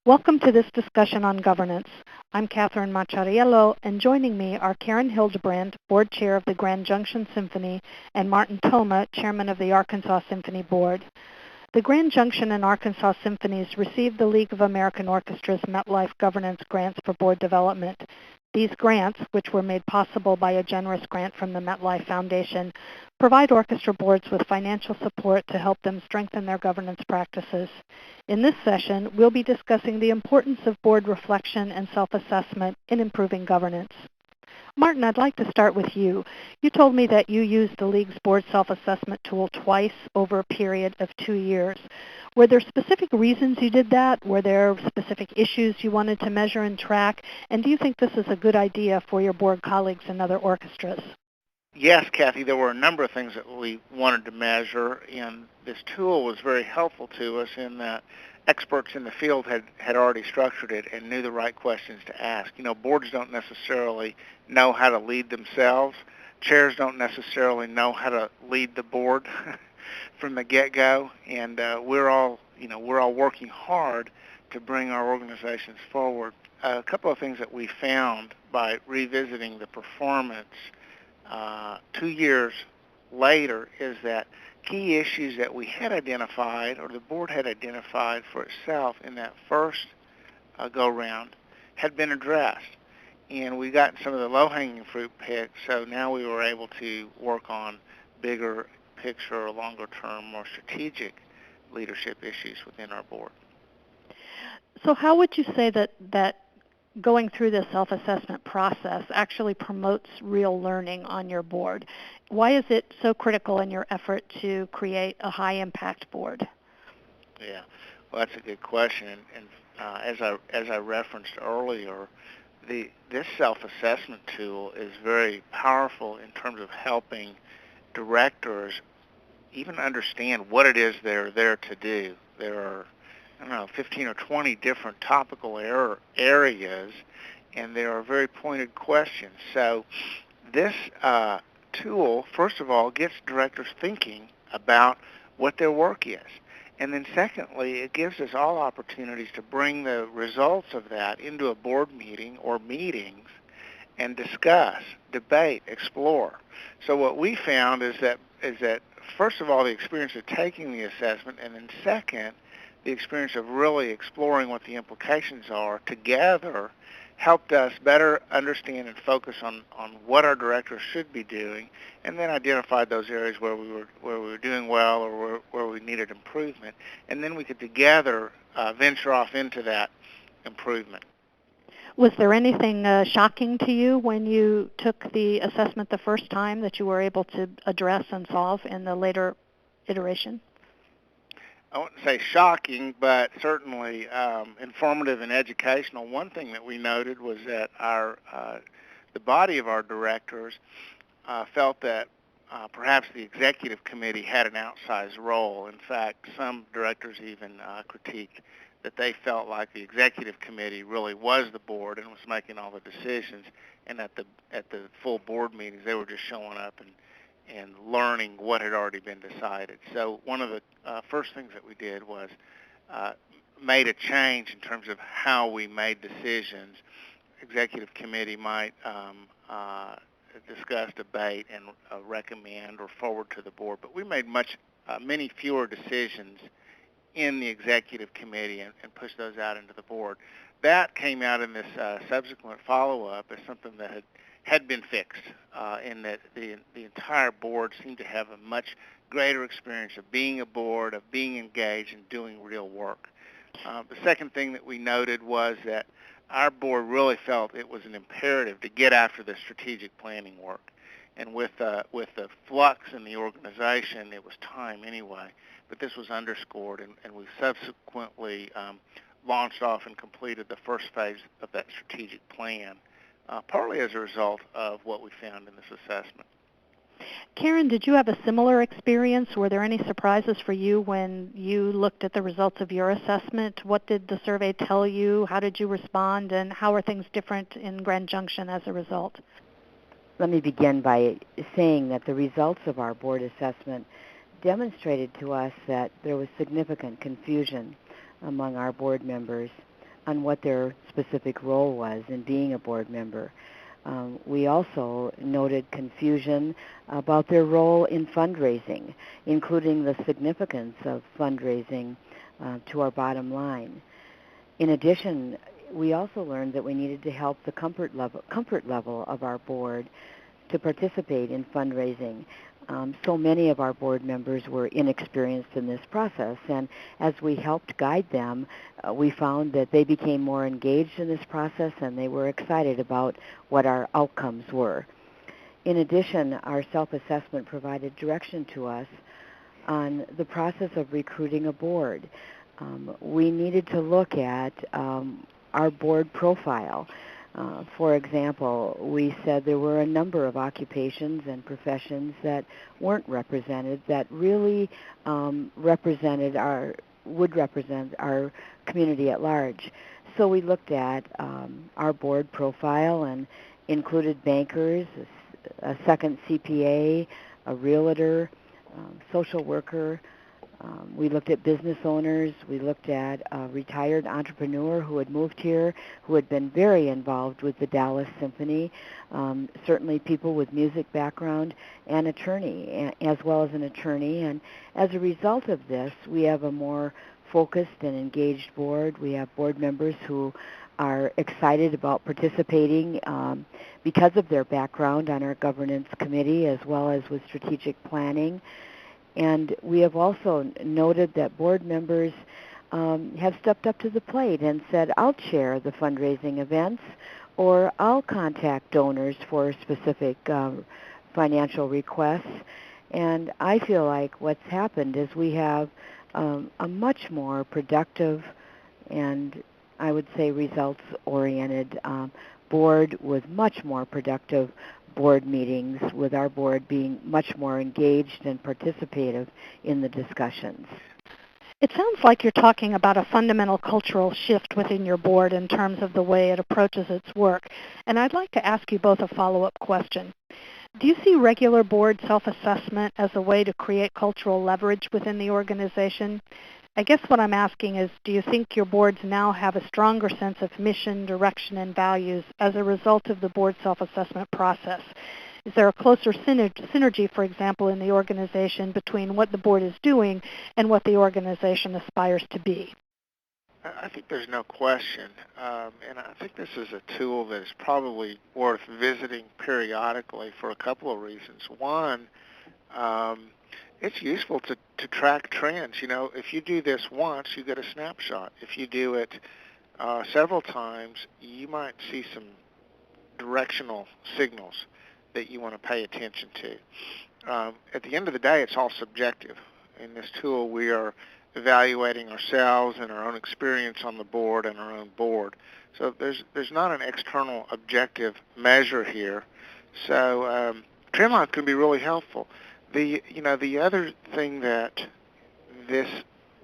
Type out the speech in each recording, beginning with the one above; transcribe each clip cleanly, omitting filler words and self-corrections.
Welcome to this discussion on governance. I'm Catherine Macciariello, and joining me are Karen Hildebrandt, Board Chair of the Grand Junction Symphony, and Martin Thoma, Chairman of the Arkansas Symphony Board. The Grand Junction and Arkansas Symphonies received the League of American Orchestras MetLife Governance Grants for Board Development. These grants, which were made possible by a generous grant from the MetLife Foundation, provide orchestra boards with financial support to help them strengthen their governance practices. In this session, we'll be discussing the importance of board reflection and self-assessment in improving governance. Martin, I'd like to start with you. You told me that you used the League's board self-assessment tool twice over a period of 2 years. Were there specific reasons you did that? Were there specific issues you wanted to measure and track? And do you think this is a good idea for your board colleagues and other orchestras? Yes, Kathy, there were a number of things that we wanted to measure, and this tool was very helpful to us in that experts in the field had already structured it and knew the right questions to ask. You know, boards don't necessarily know how to lead themselves. Chairs don't necessarily know how to lead the board from the get-go, and we're all working hard to bring our organizations forward. A couple of things that we found by revisiting the performance 2 years later is that key issues that we had identified, or the board had identified for itself in that first go-round, had been addressed. And we got some of the low-hanging fruit picked, so now we were able to work on bigger picture, longer-term, more strategic leadership issues within our board. So how would you say that going through this self-assessment process actually promotes real learning on your board? Why is it so critical in your effort to create a high-impact board? Yeah, well, that's a good question. And as I referenced earlier, this self-assessment tool is very powerful in terms of helping directors even understand what it is they're there to do. There are 15 or 20 different topical areas, and there are very pointed questions. So this tool, first of all, gets directors thinking about what their work is. And then secondly, it gives us all opportunities to bring the results of that into a board meeting or meetings and discuss, debate, explore. So what we found is that first of all, the experience of taking the assessment, and then second, the experience of really exploring what the implications are together helped us better understand and focus on what our directors should be doing, and then identified those areas where we were doing well or where we needed improvement, and then we could together venture off into that improvement. Was there anything shocking to you when you took the assessment the first time that you were able to address and solve in the later iteration? I wouldn't say shocking, but certainly informative and educational. One thing that we noted was that the body of our directors felt that perhaps the executive committee had an outsized role. In fact, some directors even critiqued that they felt like the executive committee really was the board and was making all the decisions, and at the full board meetings they were just showing up and learning what had already been decided. So one of the first things that we did was made a change in terms of how we made decisions. Executive committee might discuss, debate, and recommend or forward to the board, but we made many fewer decisions in the executive committee and pushed those out into the board. That came out in this subsequent follow-up as something that had been fixed, in that the entire board seemed to have a much greater experience of being a board, of being engaged and doing real work. The second thing that we noted was that our board really felt it was an imperative to get after the strategic planning work. And with the flux in the organization, it was time anyway. But this was underscored, and we subsequently launched off and completed the first phase of that strategic plan, partly as a result of what we found in this assessment. Karen, did you have a similar experience? Were there any surprises for you when you looked at the results of your assessment? What did the survey tell you? How did you respond? And how are things different in Grand Junction as a result? Let me begin by saying that the results of our board assessment demonstrated to us that there was significant confusion among our board members on what their specific role was in being a board member. We also noted confusion about their role in fundraising, including the significance of fundraising to our bottom line. In addition, we also learned that we needed to help the comfort level of our board to participate in fundraising. So many of our board members were inexperienced in this process, and as we helped guide them, we found that they became more engaged in this process and they were excited about what our outcomes were. In addition, our self-assessment provided direction to us on the process of recruiting a board. We needed to look at our board profile. For example, we said there were a number of occupations and professions that weren't represented that really would represent our community at large. So we looked at our board profile and included bankers, a second CPA, a realtor, social worker. We looked at business owners. We looked at a retired entrepreneur who had moved here, who had been very involved with the Dallas Symphony, certainly people with music background, and attorney, as well as an attorney. And as a result of this, we have a more focused and engaged board. We have board members who are excited about participating because of their background on our governance committee, as well as with strategic planning. And we have also noted that board members have stepped up to the plate and said, I'll chair the fundraising events, or I'll contact donors for specific financial requests. And I feel like what's happened is we have a much more productive and, I would say, results-oriented board with much more productive board meetings, with our board being much more engaged and participative in the discussions. It sounds like you're talking about a fundamental cultural shift within your board in terms of the way it approaches its work. And I'd like to ask you both a follow-up question. Do you see regular board self-assessment as a way to create cultural leverage within the organization? I guess what I'm asking is, do you think your boards now have a stronger sense of mission, direction, and values as a result of the board self-assessment process? Is there a closer synergy, for example, in the organization between what the board is doing and what the organization aspires to be? I think there's no question, and I think this is a tool that is probably worth visiting periodically for a couple of reasons. One, it's useful to track trends. You know, if you do this once, you get a snapshot. If you do it several times, you might see some directional signals that you want to pay attention to. At the end of the day, it's all subjective. In this tool, we are evaluating ourselves and our own experience on the board and our own board. So there's not an external objective measure here. So Turnlock can be really helpful. The other thing that this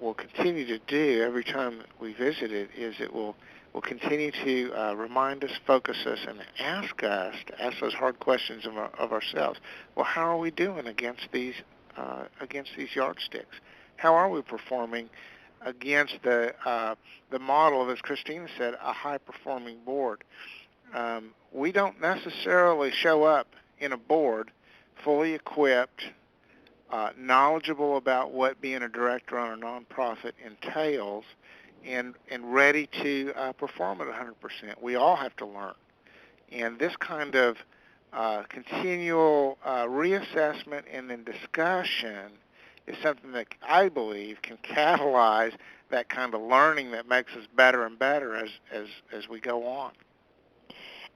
will continue to do every time we visit it is it will continue to remind us, focus us, and ask us to ask those hard questions of ourselves. Well, how are we doing against these yardsticks? How are we performing against the model of, as Christina said, a high-performing board? We don't necessarily show up in a board fully equipped, knowledgeable about what being a director on a nonprofit entails, and ready to perform at 100%. We all have to learn. And this kind of continual reassessment and then discussion is something that I believe can catalyze that kind of learning that makes us better and better as we go on.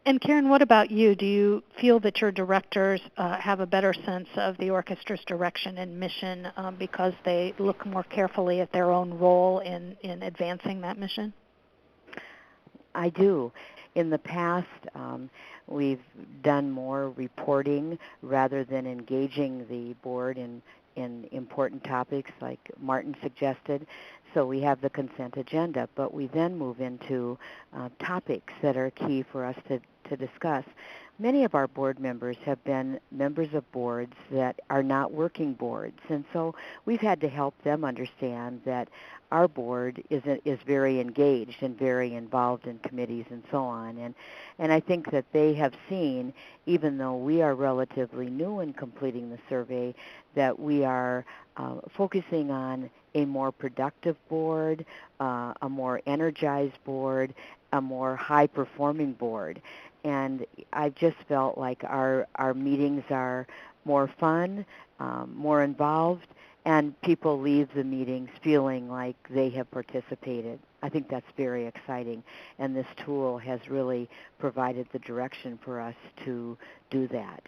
And Karen, what about you? Do you feel that your directors have a better sense of the orchestra's direction and mission because they look more carefully at their own role in advancing that mission? I do. In the past, we've done more reporting rather than engaging the board in important topics like Martin suggested. So we have the consent agenda, but we then move into topics that are key for us to discuss. Many of our board members have been members of boards that are not working boards, and so we've had to help them understand that our board is very engaged and very involved in committees and so on. And I think that they have seen, even though we are relatively new in completing the survey, that we are focusing on a more productive board, a more energized board, a more high-performing board. And I've just felt like our meetings are more fun, more involved, and people leave the meetings feeling like they have participated. I think that's very exciting, and this tool has really provided the direction for us to do that.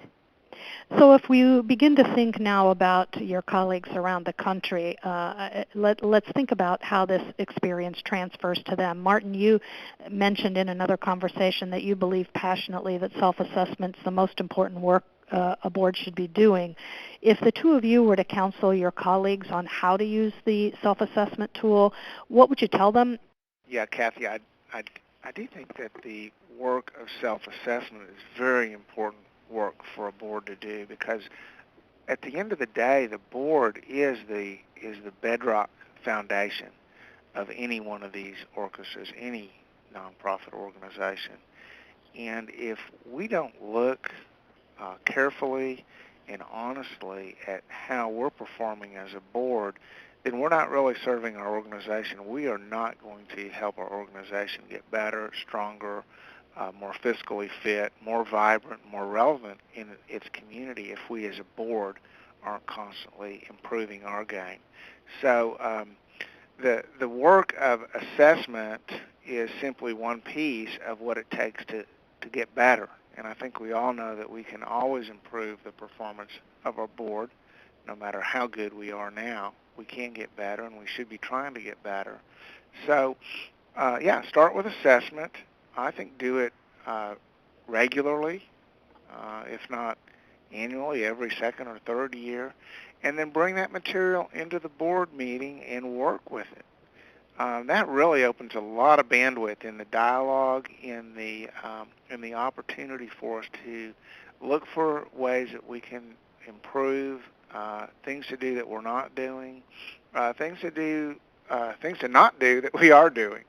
So if we begin to think now about your colleagues around the country, let's think about how this experience transfers to them. Martin, you mentioned in another conversation that you believe passionately that self-assessment is the most important work a board should be doing. If the two of you were to counsel your colleagues on how to use the self-assessment tool, what would you tell them? Yeah, Kathy, I do think that the work of self-assessment is very important work for a board to do, because at the end of the day, the board is the bedrock foundation of any one of these orchestras, any nonprofit organization. And if we don't look carefully and honestly at how we're performing as a board, then we're not really serving our organization. We are not going to help our organization get better, stronger, more fiscally fit, more vibrant, more relevant in its community if we as a board aren't constantly improving our game. So the work of assessment is simply one piece of what it takes to get better. And I think we all know that we can always improve the performance of our board, no matter how good we are now. We can get better, and we should be trying to get better. So, start with assessment. I think do it regularly, if not annually, every second or third year, and then bring that material into the board meeting and work with it. That really opens a lot of bandwidth in the dialogue, in the opportunity for us to look for ways that we can improve, things to do that we're not doing, things to not do that we are doing.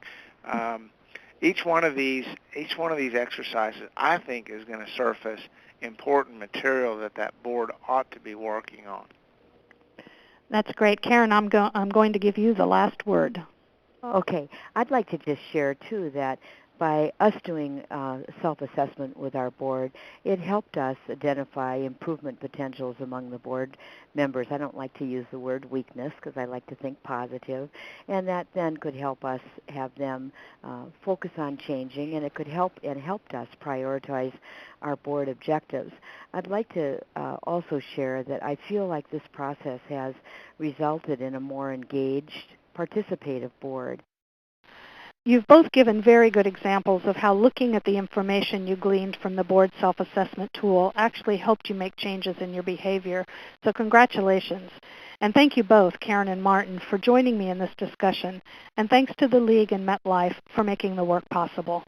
Each one of these exercises, I think, is going to surface important material that board ought to be working on. That's great. Karen, I'm going to give you the last word. Okay. I'd like to just share, too, that by us doing self-assessment with our board, it helped us identify improvement potentials among the board members. I don't like to use the word weakness because I like to think positive, and that then could help us have them focus on changing, and it could helped us prioritize our board objectives. I'd like to also share that I feel like this process has resulted in a more engaged, participative board. You've both given very good examples of how looking at the information you gleaned from the board self-assessment tool actually helped you make changes in your behavior. So congratulations. And thank you both, Karen and Martin, for joining me in this discussion. And thanks to the League and MetLife for making the work possible.